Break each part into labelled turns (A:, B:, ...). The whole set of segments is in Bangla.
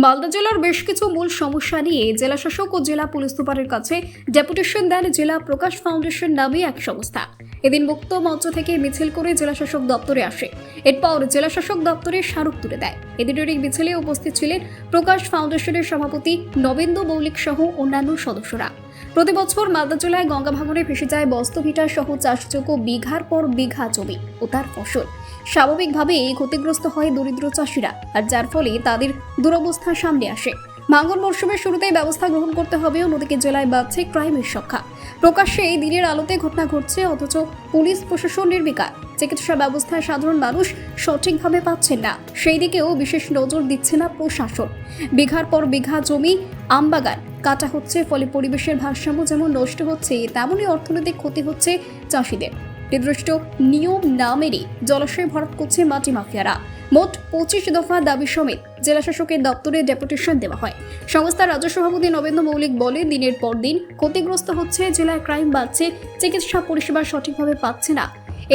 A: মালদা জেলার বেশ কিছু মূল সমস্যা নিয়ে জেলা শাসক ও জেলা পুলিশ সুপারের কাছে ডেপুটেশন দেন জেলা প্রকাশ ফাউন্ডেশন নামে এক সংস্থা। এদিন মুক্ত মঞ্চ থেকে মিছিল করে জেলা শাসক দপ্তরে আসে। এরপর জেলা শাসক দপ্তরে স্মারক তুলে দেয়। এদিনের এই মিছিলে উপস্থিত ছিলেন প্রকাশ ফাউন্ডেশনের সভাপতি নবেন্দু মৌলিক সহ অন্যান্য সদস্যরা। প্রতি বছর মালদা জেলায় গঙ্গা ভাঙনে ভেসে যায় বস্ত্রভিটা সহ চাষযোগ্য বিঘার পর বিঘা জমি ও তার ফসল। স্বাভাবিকভাবেই ক্ষতিগ্রস্ত হয় দরিদ্র চাষিরা, আর যার ফলে তাদের দুরবস্থা সামনে আসে। ভাঙন মরশুমের শুরুতেই ব্যবস্থা গ্রহণ করতে হবে। অন্যদিকে জেলায় বাড়ছে ক্রাইমের সংখ্যা। প্রকাশ্যে এই দিনের আলোতে ঘটনা ঘটছে, অথচ পুলিশ প্রশাসন নির্বিকার। চিকিৎসা ব্যবস্থায় সাধারণ মানুষ সঠিকভাবে পাচ্ছেন না, সেই দিকেও বিশেষ নজর দিচ্ছে না প্রশাসন। বিঘার পর বিঘা জমি আমবাগান কাটা হচ্ছে, ফলে পরিবেশের ভারসাম্য যেমন নষ্ট হচ্ছে, তেমনই অর্থনৈতিক ক্ষতি হচ্ছে চাষিদের। নির্দিষ্ট নিয়ম না মেনে জলাশয় ভরাট করছে মাটি মাফিয়ারা। মোট 25 দফা দাবি সমেত জেলা শাসকের দপ্তরে ডেপুটেশন দেওয়া হয়। সংস্থার রাজ্য সভাপতি নবেন্দু মৌলিক বলে, দিনের পর দিন ক্ষতিগ্রস্ত হচ্ছে, জেলায় ক্রাইম বাড়ছে, চিকিৎসা পরিষেবা সঠিকভাবে পাচ্ছে না।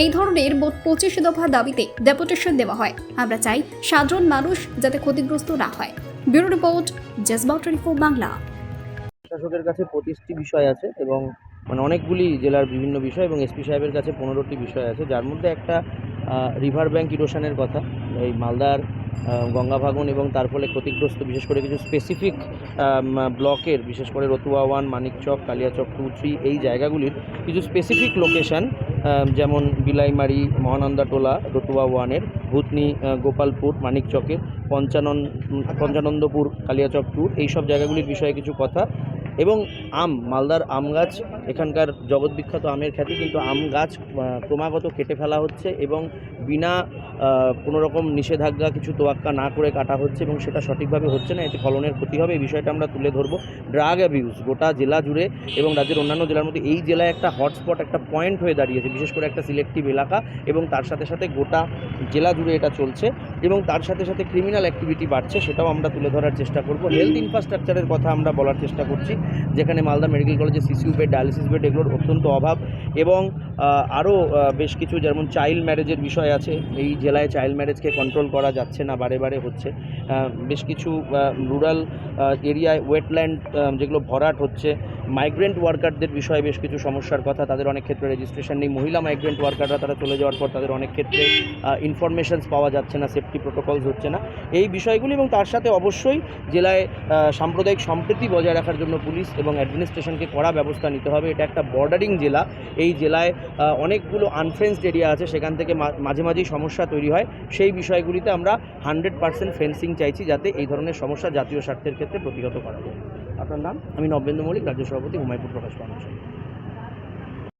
A: এই ধরনের মোট 25 দফা দাবিতে ডেপুটেশন দেওয়া হয়। আমরা চাই সাধারণ মানুষ যাতে ক্ষতিগ্রস্ত না হয়। Bureau report, Jazba 24 Bangla.
B: শাসকের কাছে 25টি বিষয় আছে এবং অনেকগুলি জেলার বিভিন্ন বিষয়, এবং এসপি সাহেবের কাছে 15টি বিষয় আছে, যার মধ্যে একটা রিভার ব্যাঙ্ক ইরোশনের কথা। এই মালদার গঙ্গা ভাঙন এবং তার ফলে ক্ষতিগ্রস্ত বিশেষ করে কিছু স্পেসিফিক ব্লকের, বিশেষ করে রতুয়া 1, মানিকচক, কালিয়াচক 2, 3 এই জায়গাগুলির কিছু স্পেসিফিক লোকেশান, যেমন বিলাইমারি, মহানন্দাটোলা রতুয়া 1-এর, ভূতনি, গোপালপুর মানিকচকের, পঞ্চানন্দপুর কালিয়াচক 2 এইসব জায়গাগুলির বিষয়ে কিছু কথা। এবং মালদার আম গাছ, এখানকার জগৎবিখ্যাত আমের খ্যাতি, কিন্তু আম গাছ ক্রমাগত কেটে ফেলা হচ্ছে এবং বিনা কোনো রকম নিষেধাজ্ঞা, কিছু তোয়াক্কা না করে কাটা হচ্ছে, এবং সেটা সঠিকভাবে হচ্ছে না। এতে ফলনের ক্ষতি হবে। এই বিষয়টা আমরা তুলে ধরবো। ড্রাগ অ্যাবিউজ গোটা জেলা জুড়ে এবং রাজ্যের অন্যান্য জেলার মধ্যে এই জেলায় একটা হটস্পট, একটা পয়েন্ট হয়ে দাঁড়িয়েছে, বিশেষ করে একটা সিলেক্টিভ এলাকা, এবং তার সাথে সাথে গোটা জেলা জুড়ে এটা চলছে, এবং তার সাথে সাথে ক্রিমিনাল অ্যাক্টিভিটি বাড়ছে, সেটাও আমরা তুলে ধরার চেষ্টা করব। হেলথ ইনফ্রাস্ট্রাকচারের কথা আমরা বলার চেষ্টা করছি, যেখানে মালদা মেডিকেল কলেজে সিসিউ বেড, ডায়ালিসিস বেড এগুলোর অত্যন্ত অভাব, এবং আরও বেশ কিছু, যেমন চাইল্ড ম্যারেজের বিষয় আছে। এই জেলায় চাইল্ড ম্যারেজকে কন্ট্রোল করা যাচ্ছে না, বারে বারে হচ্ছে। বেশ কিছু রুরাল এরিয়ায় ওয়েটল্যান্ড যেগুলো ভরাট হচ্ছে। মাইগ্রেন্ট ওয়ার্কারদের বিষয়ে বেশ কিছু সমস্যার কথা। তাদের অনেক ক্ষেত্রে রেজিস্ট্রেশন নেই। মহিলা মাইগ্রেন্ট ওয়ার্কাররা, তারা চলে যাওয়ার পর তাদের অনেক ক্ষেত্রে ইনফরমেশনস পাওয়া যাচ্ছে না, সেফটি প্রোটোকলস হচ্ছে না, এই বিষয়গুলি। এবং তার সাথে অবশ্যই জেলায় সাম্প্রদায়িক সম্প্রীতি বজায় রাখার জন্য পুলিশ এবং অ্যাডমিনিস্ট্রেশনকে কড়া ব্যবস্থা নিতে হবে। এটা একটা বর্ডারিং জেলা। এই জেলায় অনেকগুলো আনফেন্সড এরিয়া আছে, সেখান থেকে মাঝে মাঝেই সমস্যা তৈরি হয়। সেই বিষয়গুলিতে আমরা 100% ফেন্সিং চাইছি, যাতে এই ধরনের সমস্যা জাতীয় স্বার্থের ক্ষেত্রে প্রতিহত করা যায়। আপনার নাম? আমি নবেন্দু মৌলিক, রাজ্য সভাপতি, হুমায়ুনপুর প্রকাশ ফাউন্ডেশন।